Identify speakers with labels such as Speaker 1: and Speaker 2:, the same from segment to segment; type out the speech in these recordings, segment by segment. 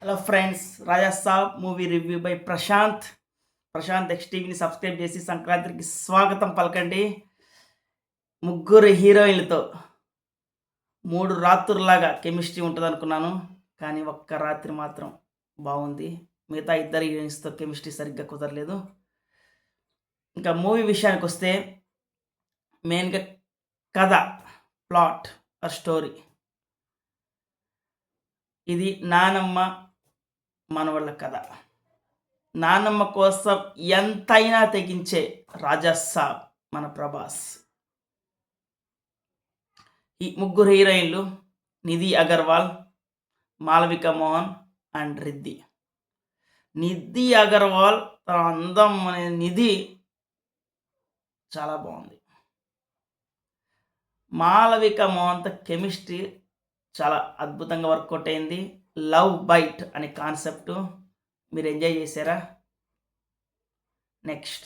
Speaker 1: Hello friends, Raja Saab movie review by Prashanth. Prashanth X టీవీని subscribe చేసి సంక్రాంతికి స్వాగతం పలకండి. ముగ్గురు హీరోయిన్లతో 3 రాత్రుల్లాగా కెమిస్ట్రీ ఉంటుంది అనుకున్నాను, కానీ ఒక్క రాత్రి మాత్రం బాగుంది. మిగతా 2 హీరోయిన్స్తో కెమిస్ట్రీ సరిగ్గా కుదరలేదు. ఇంకా మూవీ విషయానికి వస్తే మెయిన్గా కథ, ప్లాట్ ఆర్ స్టోరీ. ఇది నానమ్మ మనవళ్ళ కథ. నానమ్మ కోసం ఎంతైనా తెగించే రాజా సాబ్ మన ప్రభాస్. ఈ ముగ్గురు హీరోయిన్లు నిధి అగర్వాల్, మాలవిక మోహన్ అండ్ రిద్ధి. నిధి అగర్వాల్ తన అందం అనే నిధి చాలా బాగుంది. మాలవిక మోహన్తో కెమిస్ట్రీ చాలా అద్భుతంగా వర్కౌట్ అయింది. లవ్ బైట్ అనే కాన్సెప్ట్ మీరు ఎంజాయ్ చేశారా? నెక్స్ట్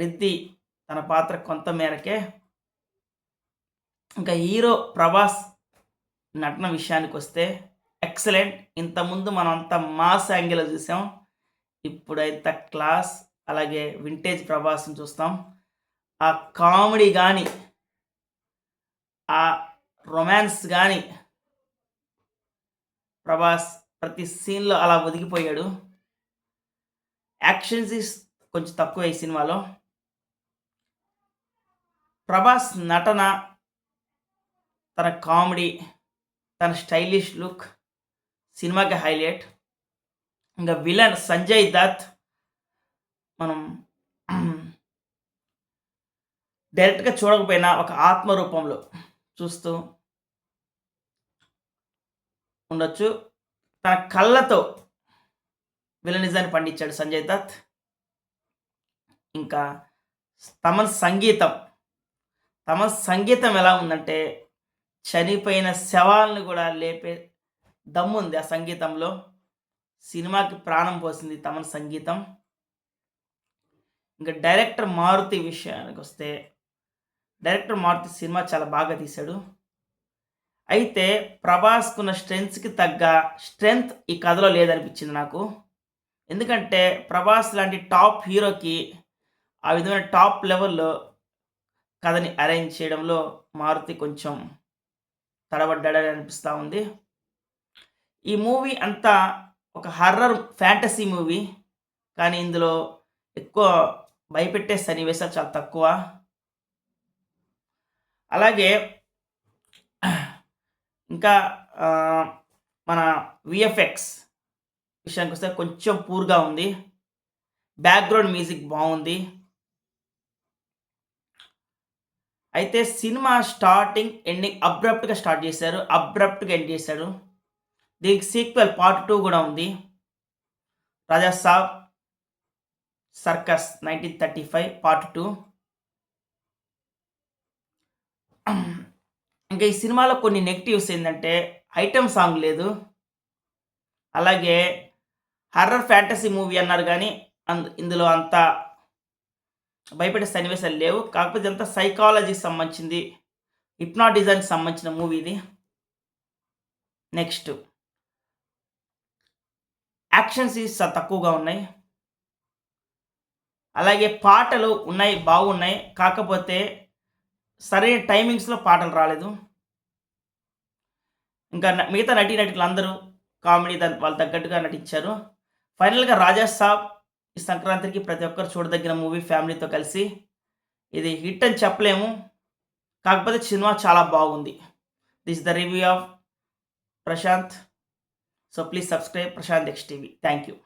Speaker 1: రిద్ధి తన పాత్ర కొంత మేరకే. ఇంకా హీరో ప్రభాస్ నటన విషయానికి వస్తే ఎక్సలెంట్. ఇంతకుముందు మనం అంతా మాస్ యాంగిల్ చూసాం, ఇప్పుడైతే క్లాస్, అలాగే వింటేజ్ ప్రభాస్ని చూస్తాం. ఆ కామెడీ కానీ, ఆ రొమాన్స్ కానీ, ప్రభాస్ ప్రతి సీన్లో అలా ఒదిగిపోయాడు. యాక్షన్స్ కొంచెం తక్కువ ఈ సినిమాలో. ప్రభాస్ నటన, తన కామెడీ, తన స్టైలిష్ లుక్ సినిమాకి హైలైట్. ఇంకా విలన్ సంజయ్ దత్ మనం డైరెక్ట్గా చూడకపోయినా ఒక ఆత్మ రూపంలో చూస్తూ ఉండొచ్చు. తన కళ్ళతో విలనిజాన్ని పండించాడు సంజయ్ దత్. ఇంకా తమన్ సంగీతం ఎలా ఉందంటే చనిపోయిన శవాలను కూడా లేపే దమ్ముంది ఆ సంగీతంలో. సినిమాకి ప్రాణం పోసింది తమన్ సంగీతం. ఇంకా డైరెక్టర్ మారుతి విషయానికి వస్తే డైరెక్టర్ మారుతి సినిమా చాలా బాగా తీశాడు. అయితే ప్రభాస్కున్న స్ట్రెంగ్త్కి తగ్గ స్ట్రెంగ్త్ ఈ కథలో లేదనిపించింది నాకు. ఎందుకంటే ప్రభాస్ లాంటి టాప్ హీరోకి ఆ విధమైన టాప్ లెవెల్లో కథని అరేంజ్ చేయడంలో మారుతి కొంచెం తడబడ్డాడని అనిపిస్తూ ఉంది. ఈ మూవీ అంతా ఒక హర్రర్ ఫ్యాంటసీ మూవీ, కానీ ఇందులో ఎక్కువ భయపెట్టే సన్నివేశాలు చాలా తక్కువ. అలాగే ఇంకా మన విఎఫ్ఎక్స్ విషయానికి వస్తే కొంచెం పూర్గా ఉంది. బ్యాక్గ్రౌండ్ మ్యూజిక్ బాగుంది. అయితే సినిమా స్టార్టింగ్ ఎండింగ్ అబ్రప్ట్గా స్టార్ట్ చేశారు, అబ్రప్ట్గా ఎండ్ చేశాడు. దీనికి సీక్వెల్ పార్ట్ 2 కూడా ఉంది, రాజా సాబ్ సర్కస్ 1935 పార్ట్ 2. ఇంకా ఈ సినిమాలో కొన్ని నెగిటివ్స్ ఏంటంటే ఐటమ్ సాంగ్ లేదు. అలాగే హర్రర్ ఫ్యాంటసీ మూవీ అన్నారు, కానీ ఇందులో అంత భయపడే సన్నివేశాలు లేవు. కాకపోతే అంతా సైకాలజీకి సంబంధించింది, హిప్నాటిజానికి సంబంధించిన మూవీ ఇది. నెక్స్ట్ యాక్షన్ సీన్స్ తక్కువగా ఉన్నాయి. అలాగే పాటలు ఉన్నాయి, బాగున్నాయి. కాకపోతే సరైన టైమింగ్స్లో పాటలు రాలేదు. ఇంకా మిగతా నటీనటులు అందరూ కామెడీ వాళ్ళు తగ్గట్టుగా నటించారు. ఫైనల్గా రాజా సాబ్ ఈ సంక్రాంతికి ప్రతి ఒక్కరు చూడదగిన మూవీ ఫ్యామిలీతో కలిసి. ఇది హిట్ అని చెప్పలేము, కాకపోతే సినిమా చాలా బాగుంది. This the review of Prashanth. So please subscribe Prashanth X TV. Thank you.